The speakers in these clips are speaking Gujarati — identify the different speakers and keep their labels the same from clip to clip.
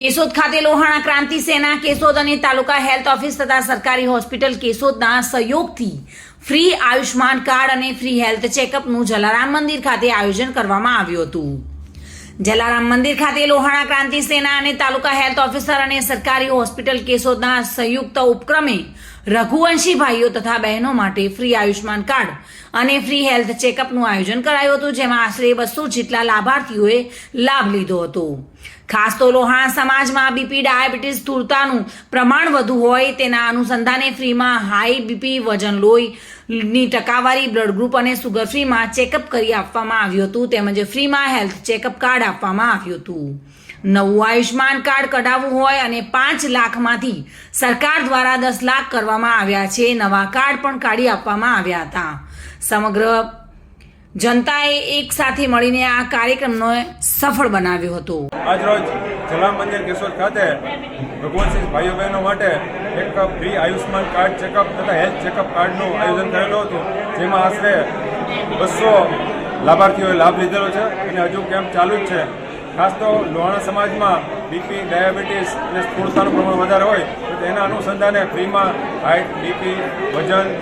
Speaker 1: કેશોદ ખાતે લોહાણા ક્રાંતિ સેના કેશોદ અને તાલુકા હેલ્થ ઓફિસ તથા સરકારી હોસ્પિટલ કેશોદના સહયોગથી ફ્રી આયુષ્માન કાર્ડ અને ફ્રી હેલ્થ ચેકઅપનું જલારામ મંદિર ખાતે આયોજન કરવામાં આવ્યું હતું। જલારામ મંદિર ખાતે લોહાણા ક્રાંતિ સેના અને તાલુકા હેલ્થ ઓફિસર અને સરકારી હોસ્પિટલ કેશોદના સંયુક્ત ઉપક્રમે રઘુવંશી ભાઈઓ તથા બહેનો માટે ફ્રી આયુષ્માન કાર્ડ અને ફ્રી હેલ્થ ચેકઅપનું આયોજન કરાયું હતું, જેમાં આશરે 200 જેટલા લાભાર્થીઓએ લાભ લીધો હતો। ખાસ તો લોહાણા સમાજમાં બીપી, ડાયાબિટીસ, સ્થૂળતાનું પ્રમાણ વધુ હોય તેના અનુસંધાને ફ્રીમાં હાઈ બીપી, વજન લોહીની ટકાવારી, બ્લડ ગ્રુપ અને સુગર ફ્રીમાં ચેકઅપ કરી આપવામાં આવ્યું હતું, તેમજ ફ્રીમાં હેલ્થ ચેકઅપ કાર્ડ આપવામાં આવ્યું હતું। નવું આયુષ્માન કાર્ડ કઢાવવું હોય અને 5 લાખમાંથી સરકાર દ્વારા 10 લાખ કરવામાં આવ્યા છે। નવા કાર્ડ પણ કાઢી આપવામાં આવ્યા હતા। સમગ્ર જનતાએ એક સાથે મળીને આ કાર્યક્રમને સફળ બનાવ્યો હતો।
Speaker 2: આજરોજ જલારામ મંદિર કેશોદ ખાતે ભગવાનસિંહ ભાઈઓ બહેનો માટે એક ફ્રી આયુષ્માન કાર્ડ ચેકઅપ તથા હેલ્થ ચેકઅપ કાર્ડનું આયોજન કરેલું હતું, જેમાં આશરે 200 લાભાર્થીઓએ લાભ લીધેલો છે અને હજુ કેમ્પ ચાલુ જ છે। ખાસ તો લોહાણા સમાજમાં બીપી, ડાયાબિટીસ અને સ્થૂળતાનું પ્રમાણ વધારે હોય તો તેના અનુસંધાને ફ્રીમાં હાઇટ, બીપી, વજન,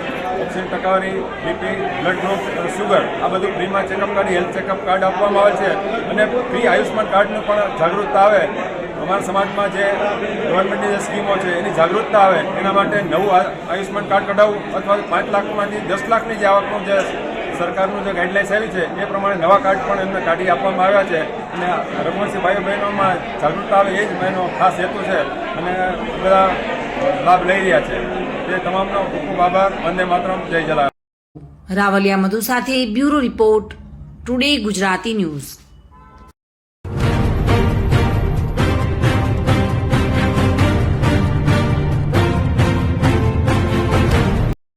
Speaker 2: ઓક્સિજન ટકાવારી, બીપી, બ્લડ ગ્રુપ, સુગર આ બધું ફ્રીમાં checkup card, health checkup card આપવામાં આવે છે અને ફ્રી આયુષ્માન કાર્ડનું પણ જાગૃતતા આવે, અમારા સમાજમાં જે ગવર્મેન્ટની જે સ્કીમો છે એની જાગૃતતા આવે એના માટે નવું આયુષ્માન કાર્ડ કઢાવવું અથવા 5 લાખમાંથી 10 લાખની જે આવકનું જે સરકારનું જે ગાઈડલાઇન્સ આવી છે એ પ્રમાણે નવા કાર્ડ પણ એમને કાઢી આપવામાં આવ્યા છે અને રઘુવંશી ભાઈઓ બહેનોમાં જાગૃતતા આવે એ જ એનો ખાસ હેતુ છે અને બધા લાભ લઈ રહ્યા છે। તે તમામનો ખૂબ ખૂબ આભાર। વંદે માતરમ, જય જલારામ।
Speaker 1: રાવલિયા મધુ સાથે bureau report, today Gujarati news.